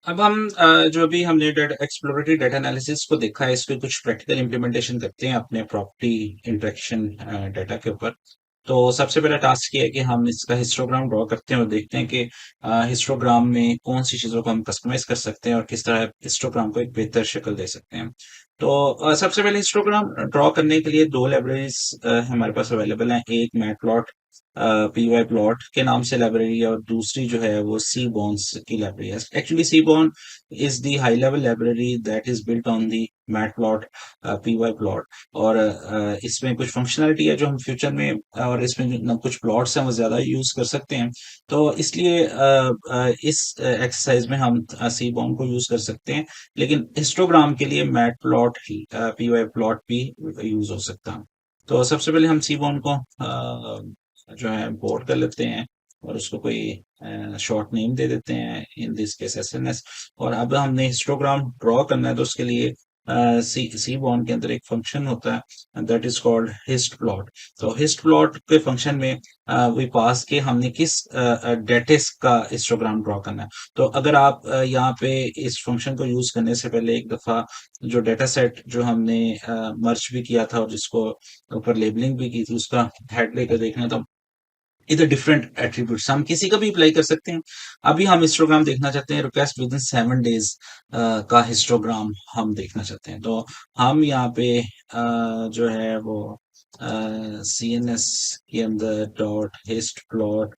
अब हम जो भी हमने डेटा एक्सप्लोरेटरी डेटा एनालिसिस को देखा है, इसके कुछ प्रैक्टिकल इम्प्लीमेंटेशन करते हैं अपने प्रॉपर्टी इंटरेक्शन डेटा के ऊपर। तो सबसे पहला टास्क ये है कि हम इसका हिस्टोग्राम ड्रॉ करते हैं और देखते हैं कि हिस्टोग्राम में कौन सी चीज़ों को हम कस्टमाइज कर सकते हैं और किस तरह हिस्टोग्राम को एक बेहतर शक्ल दे सकते हैं। तो सबसे पहले हिस्टोग्राम ड्रॉ करने के लिए दो लाइब्रेरीज हमारे पास अवेलेबल हैं। एक मैटप्लॉट पीवाई प्लॉट के नाम से लाइब्रेरी है और दूसरी जो है वो सी बॉन्स की लाइब्रेरी है। Actually Seaborn is the high level library that is built on the matplot pyplot. और इसमें कुछ फंक्शनलिटी है जो हम फ्यूचर में और इसमें जो कुछ प्लॉट्स हैं वो ज्यादा यूज कर सकते हैं। तो इसलिए इस एक्सरसाइज में हम सी बॉन को यूज कर सकते हैं, लेकिन हिस्टोग्राम के लिए मैट प्लॉट पीवाई प्लॉट भी यूज हो सकता है। तो सबसे पहले हम सी बॉन को जो है इंपोर्ट कर लेते हैं और उसको कोई शॉर्ट नेम दे देते हैं, इन दिस केस एसएनएस। और अब हमने हिस्टोग्राम ड्रॉ करना है तो उसके लिए सी सी बॉन्ड के अंदर एक फंक्शन होता है that is called hist plot. तो हिस्ट प्लॉट के फंक्शन में वी पास के हमने किस डेटिस का हिस्टोग्राम ड्रॉ करना है। तो अगर आप यहाँ पे इस फंक्शन को यूज करने से पहले एक दफा जो डेटा सेट जो हमने मर्ज भी किया था और जिसको ऊपर लेबलिंग भी की थी उसका हेड लेकर देखना था। इधर डिफरेंट एट्रीब्यूट्स हम किसी का भी अप्लाई कर सकते हैं। अभी हम हिस्टोग्राम देखना चाहते हैं, रिक्वेस्ट विद इन 7 डेज का हिस्टोग्राम हम देखना चाहते हैं। तो हम यहाँ पे जो है वो सी एन एस के अंदर डॉट हिस्ट प्लॉट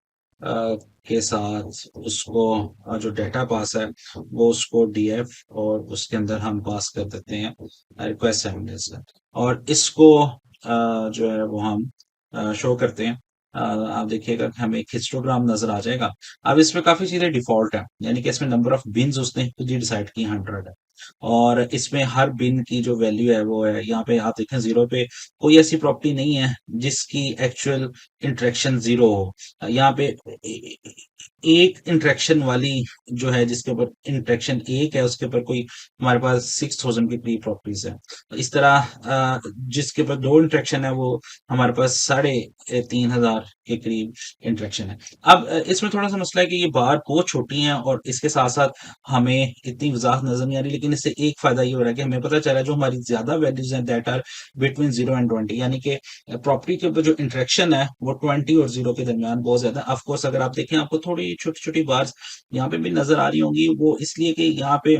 के साथ उसको जो डेटा पास है वो उसको डीएफ और उसके अंदर हम पास कर देते हैं रिक्वेस्ट 7 डेज का। और इसको जो है वो हम शो करते हैं। आप देखिएगा कि हमें एक हिस्टोग्राम नजर आ जाएगा। अब इसमें काफी चीजें डिफॉल्ट है, यानी कि इसमें नंबर ऑफ बिन्स उसने खुद ही डिसाइड की 100 है। और इसमें हर बिन की जो वैल्यू है वो है, यहाँ पे आप देखें जीरो पे कोई ऐसी प्रॉपर्टी नहीं है जिसकी एक्चुअल इंटरेक्शन जीरो हो। यहाँ पे एक इंटरेक्शन वाली जो है जिसके ऊपर इंटरेक्शन एक है उसके ऊपर कोई हमारे पास 6000 की प्री प्रॉपर्टीज है। इस तरह जिसके ऊपर दो इंटरेक्शन है वो हमारे पास 3500 के करीब इंटरेक्शन है। अब इसमें थोड़ा सा मसला है कि ये बार बहुत छोटी हैं और इसके साथ साथ हमें इतनी वजाहत नजर नहीं आ रही, लेकिन इससे एक फायदा ये हो रहा है कि हमें पता चला जो हमारी ज्यादा वैल्यूज हैं दैट आर बिटवीन 0 एंड 20, यानी कि प्रॉपर्टी के ऊपर जो इंटरेक्शन है वो 20 और 0 के दरमियान बहुत ज्यादा है। ऑफकोर्स अगर आप देखें आपको थोड़ी छोटी छोटी बार्स यहाँ पे भी नजर आ रही होंगी, वो इसलिए कि यहाँ पे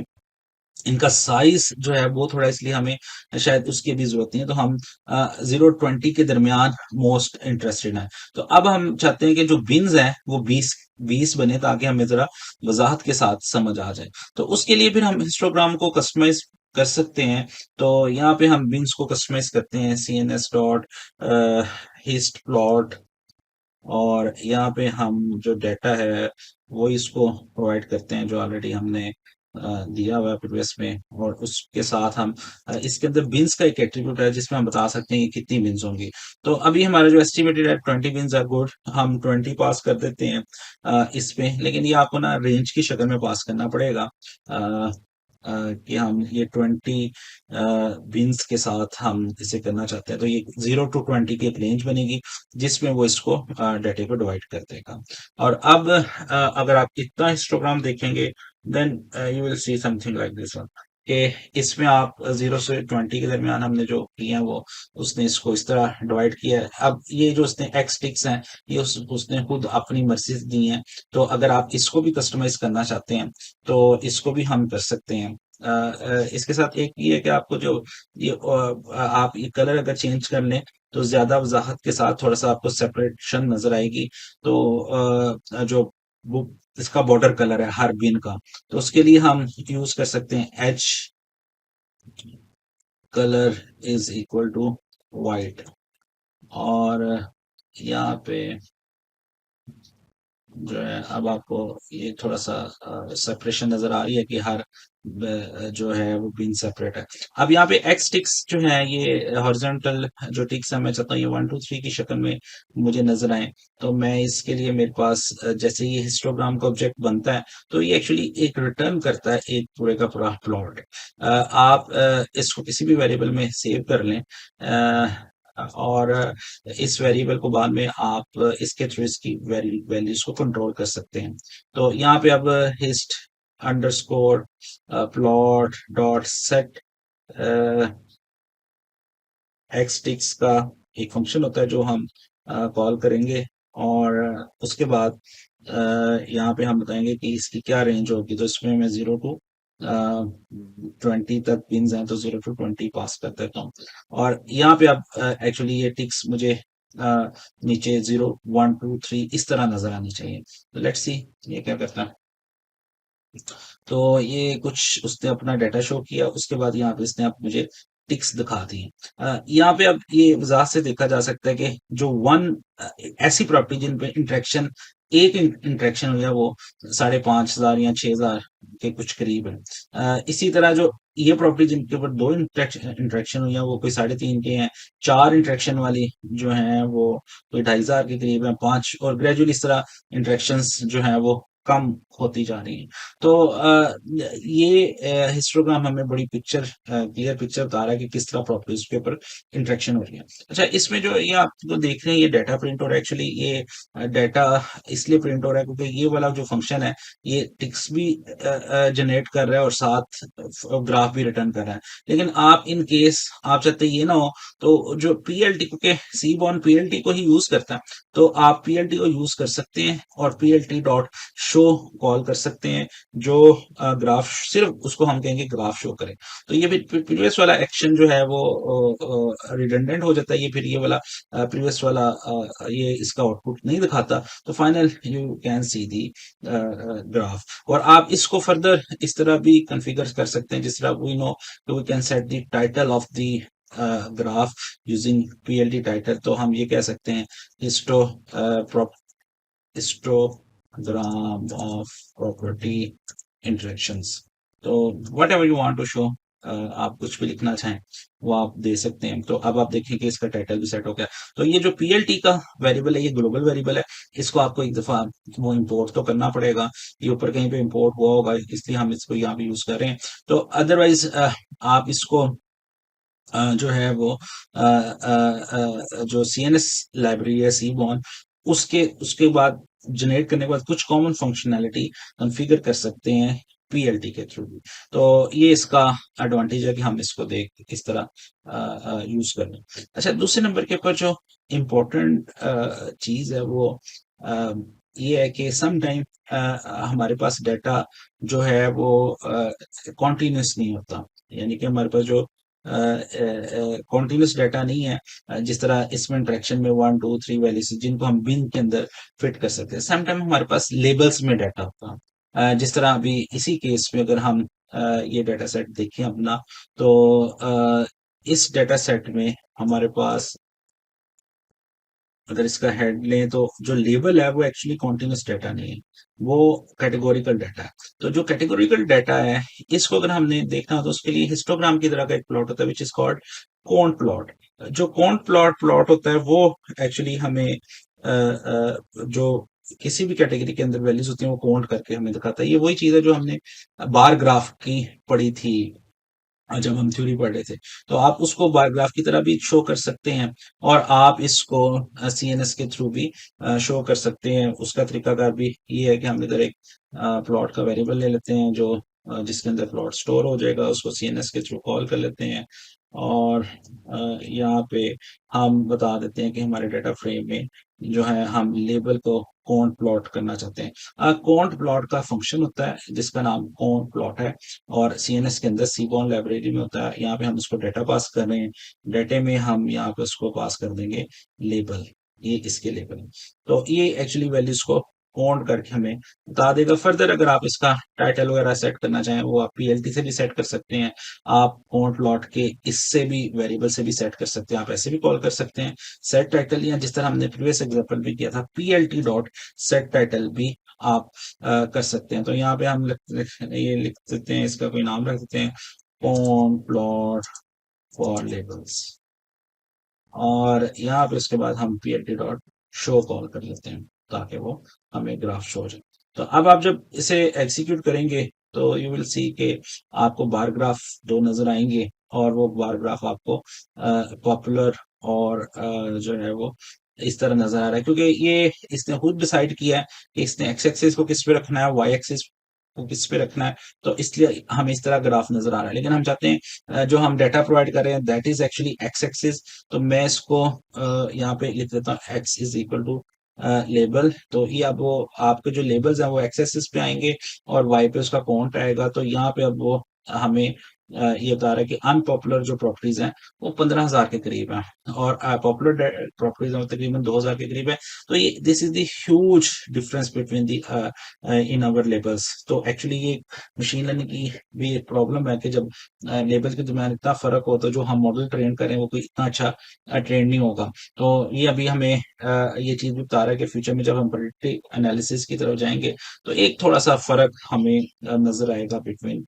इनका साइज जो है वो थोड़ा, इसलिए हमें शायद उसकी भी जरूरत नहीं है। तो हम 0 20 के दरमियान मोस्ट इंटरेस्टेड हैं। तो अब हम चाहते हैं कि जो बिन्स हैं वो 20 बने ताकि हमें जरा वजाहत के साथ समझ आ जाए। तो उसके लिए फिर हम हिस्टोग्राम को कस्टमाइज कर सकते हैं। तो यहाँ पे हम बिन्स को कस्टमाइज करते हैं C N S dot hist plot. और यहाँ पे हम जो डेटा है वो इसको प्रोवाइड करते हैं जो ऑलरेडी हमने दिया हुआ है प्रीवियस में। और उसके साथ हम इसके अंदर बिन्स का एक एट्रीब्यूट है जिसमें हम बता सकते हैं कि कितनी बिन्स होंगी। तो अभी हमारा जो एस्टिमेटेड है 20 बिन्स आर गुड, हम 20 पास कर देते हैं इसमें। लेकिन ये आपको ना रेंज की शक्ल में पास करना पड़ेगा कि हम ये 20 बिन्स के साथ हम इसे करना चाहते हैं। तो ये 0 to 20 की एक रेंज बनेगी जिसमें वो इसको डाटे को डिवाइड कर देगा। और अब अगर आप इतना हिस्टोग्राम देखेंगे then you will see something like this one, कि इसमें आप 0 से 20 के दरमियान हमने जो किया है वो उसने इसको इस तरह डिवाइड किया है। अब ये जो उसने एक्स टिक्स हैं ये उसने खुद अपनी मर्जी से दी हैं। तो अगर आप इसको भी कस्टमाइज करना चाहते हैं तो इसको भी हम कर सकते हैं। इसके साथ एक ये है कि आपको जो ये आप ये कलर अगर चेंज कर लें तो ज्यादा वजाहत के साथ थोड़ा सा आपको सेपरेशन नजर आएगी। तो जो वो इसका बॉर्डर कलर है हर बिन का, तो उसके लिए हम यूज कर सकते हैं H colour is equal to white. और यहाँ पे जो है अब आपको ये थोड़ा सा सेपरेशन नजर आ रही है कि हर जो है वो बीन सेपरेट है। अब यहाँ पे एक्स टिक्स जो है ये हॉरिजॉन्टल जो टिक्स है मैं चाहता हूँ ये 1 2 3 की शक्ल में मुझे नजर आए। तो मैं इसके लिए मेरे पास जैसे ये हिस्टोग्राम का ऑब्जेक्ट बनता है तो ये एक्चुअली एक रिटर्न करता है एक पूरे का पूरा प्लॉट। आप इसको किसी भी वेरिएबल में सेव कर लें और इस वेरिएबल को बाद में आप इसके थ्रू इसकी वैल्यूज को कंट्रोल कर सकते हैं। तो यहाँ पे अब hist underscore plot dot set X ticks का एक फंक्शन होता है जो हम कॉल करेंगे, और उसके बाद यहाँ पे हम बताएंगे कि इसकी क्या रेंज होगी। तो इसमें मैं 0 to 20 तक पिन्स हैं, तो 0 to 20 पास कर देता हूँ। और यहाँ पे अब एक्चुअली ये टिक्स मुझे नीचे 0 1 2 3 इस तरह नजर आनी चाहिए। तो लेट्स सी ये क्या करता है। तो ये कुछ उसने अपना डाटा शो किया, उसके बाद यहाँ पे इसने अब मुझे टिक्स दिखा दी। यहाँ पे अब ये वजाहत से देखा जा सकता है कि जो ऐसी प्रॉपर्टी जिन पे इंटरेक्शन एक इंटरेक्शन हुई है वो 5,500 या 6,000 के कुछ करीब है। इसी तरह जो ये प्रॉपर्टी जिनके ऊपर 2 इंटरेक्शन हुई है वो कोई 3.5 के हैं। 4 इंटरेक्शन वाली जो है वो कोई 2,500 के करीब है। 5 और ग्रेजुअली इस तरह इंटरेक्शंस जो है वो कम होती जा रही हैं। तो ये हिस्टोग्राम हमें बड़ी क्लियर पिक्चर बता रहा है कि किस तरह प्रॉपर्टीज के ऊपर इंटरेक्शन हो रही है। अच्छा, इसमें जो ये आप जो देख रहे हैं ये डाटा प्रिंट हो रहा है। एक्चुअली ये डाटा इसलिए प्रिंट हो रहा है क्योंकि ये वाला जो फंक्शन है ये टिक्स भी जनरेट कर रहा है और साथ ग्राफ भी रिटर्न कर रहा है। लेकिन आप इन केस आप चाहते ये ना हो, तो जो पीएलटी, क्योंकि सी बॉर्न पीएलटी को ही यूज करता है, तो आप पीएलटी को यूज कर सकते हैं और पीएलटी डॉट शो कॉल कर सकते हैं, जो ग्राफ सिर्फ उसको हम कहेंगे ग्राफ शो करें। तो ये प्रीवियस वाला एक्शन जो है वो रिडंडेंट हो जाता है। ये फिर ये वाला प्रीवियस वाला ये इसका आउटपुट नहीं दिखाता। तो final you can see the graph. और आप इसको फर्दर इस तरह भी कॉन्फ़िगर कर सकते हैं, जिस तरह we know we can set the title of the graph using PLT title. तो हम ये कह सकते हैं histo histogram of property interactions। तो whatever you want to show, आप कुछ भी लिखना चाहें वो आप दे सकते हैं। तो अब आप देखें कि इसका टाइटल भी सेट हो गया। तो ये जो पीएलटी का वेरिएबल है ये ग्लोबल वेरिएबल है। इसको आपको एक दफा वो इंपोर्ट तो करना पड़ेगा। ये ऊपर कहीं पे इंपोर्ट हुआ होगा, इसलिए हम इसको यहाँ पे यूज कर रहे हैं। तो अदरवाइज आप इसको जो है वो जो सीएनएस लाइब्रेरी है सी बॉर्न, उसके उसके बाद जनरेट करने के बाद कुछ कॉमन फंक्शनैलिटी कॉन्फ़िगर कर सकते हैं पीएलटी के थ्रू भी। तो ये इसका एडवांटेज है कि हम इसको देख इस तरह यूज कर रहे हैं। अच्छा, दूसरे नंबर के ऊपर जो इम्पोर्टेंट चीज है वो अ, ये है कि सम टाइम हमारे पास डाटा जो है वो कॉन्टिन्यूस नहीं होता। यानी कि हमारे पास जो कॉन्टिन्यूस डाटा नहीं है, जिस तरह इसमें इंटरेक्शन में 1 2 3 वैल्यूज जिनको हम बिन के अंदर फिट कर सकते हैं। समटाइम हमारे पास लेबल्स में डाटा होता है। जिस तरह अभी इसी केस में अगर हम ये डाटा सेट देखें अपना, तो इस डाटा सेट में हमारे पास अगर इसका हेड लें तो जो लेबल है वो एक्चुअली कॉन्टिन्यूस डाटा नहीं है, वो कैटेगोरिकल डाटा है। तो जो कैटेगोरिकल डाटा है इसको अगर हमने देखना हो तो उसके लिए हिस्टोग्राम की तरह का एक प्लॉट होता है विच इज कॉल्ड कोंट प्लॉट। जो कोंट प्लॉट होता है वो एक्चुअली हमें जो किसी भी कैटेगरी के अंदर वैल्यूज होती हैं वो काउंट करके हमें दिखाता है। ये वही चीज है जो हमने बार ग्राफ की पढ़ी थी जब हम थ्योरी पढ़ रहे थे। तो आप उसको बार ग्राफ की तरह भी शो कर सकते हैं, और आप इसको सीएनएस के थ्रू भी शो कर सकते हैं। उसका तरीकाकार भी ये है कि हम इधर एक प्लॉट का वेरिएबल ले लेते हैं जो जिसके अंदर प्लॉट स्टोर हो जाएगा, उसको सीएनएस के थ्रू कॉल कर लेते हैं, और यहाँ पे हम बता देते हैं कि हमारे डाटा फ्रेम में जो है हम लेबल को कौंट प्लॉट करना चाहते हैं। कौंट प्लॉट का फंक्शन होता है जिसका नाम कौंट प्लॉट है, और सीएनएस के अंदर सीबॉर्न लाइब्रेरी में होता है। यहाँ पे हम उसको डाटा पास कर रहे हैं, डाटे में हम यहाँ पे उसको पास कर देंगे लेबल, ये इसके लेबल है। तो ये एक्चुअली वैल्यूज को काउंट करके हमें बता देगा। फर्दर अगर आप इसका टाइटल वगैरह सेट करना चाहें वो आप पीएलटी से भी सेट कर सकते हैं। आप काउंट प्लॉट के इससे भी वेरिएबल से भी सेट कर सकते हैं, आप ऐसे भी कॉल कर सकते हैं सेट टाइटल, या जिस तरह हमने प्रीवियस एग्जांपल भी किया था पीएलटी डॉट सेट टाइटल भी आप कर सकते हैं। तो यहाँ पे हम ये लिख देते हैं, इसका कोई नाम रख देते हैं काउंट प्लॉट फॉर लेबल्स, और यहाँ पे उसके बाद हम पीएलटी डॉट शो कॉल कर लेते हैं ताकि वो हमें ग्राफ शो हो जाए। तो अब आप जब इसे एग्जीक्यूट करेंगे तो यू विल सी के आपको बार ग्राफ दो नजर आएंगे, और वो बार ग्राफ आपको पॉपुलर और जो है वो इस तरह नजर आ रहा है, क्योंकि ये इसने खुद डिसाइड किया है कि इसने एक्स एक्सिस को किस पे रखना है, वाई एक्सिस को किस पे रखना है, तो इसलिए हमें इस तरह ग्राफ नजर आ रहा है। लेकिन हम चाहते हैं जो हम डाटा प्रोवाइड कर रहे हैं that is actually X axis, तो मैं इसको यहाँ पे लिख देता हूँ X is equal to label. तो ये अब वो आपके जो लेबल्स हैं वो एक्स एक्सिस पे आएंगे और वाई पे उसका काउंट आएगा। तो यहाँ पे अब वो हमें ये बता रहा है कि अनपॉपुलर जो प्रॉपर्टीज हैं वो 15,000 के करीब है, और पॉपुलर प्रॉपर्टीज तकरीबन 2,000 के करीब है। तो ये this is the huge difference between the in our labels. तो एक्चुअली ये मशीन लर्निंग की भी एक प्रॉब्लम है कि जब लेबल्स के दरमियान इतना फर्क होता है, जो हम मॉडल ट्रेन करें वो कोई इतना अच्छा ट्रेन नहीं होगा। तो ये अभी हमें ये चीज भी बता रहा है कि फ्यूचर में जब हम प्रेडिक्टिव एनालिसिस की तरफ जाएंगे तो एक थोड़ा सा फर्क हमें नजर आएगा बिटवीन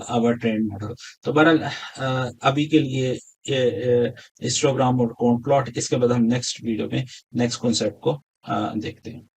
आवर ट्रेंड मॉडल। तो बहरहाल अभी के लिए ये हिस्टोग्राम और कॉन्ट प्लॉट, इसके बाद हम नेक्स्ट वीडियो में नेक्स्ट कॉन्सेप्ट को देखते हैं।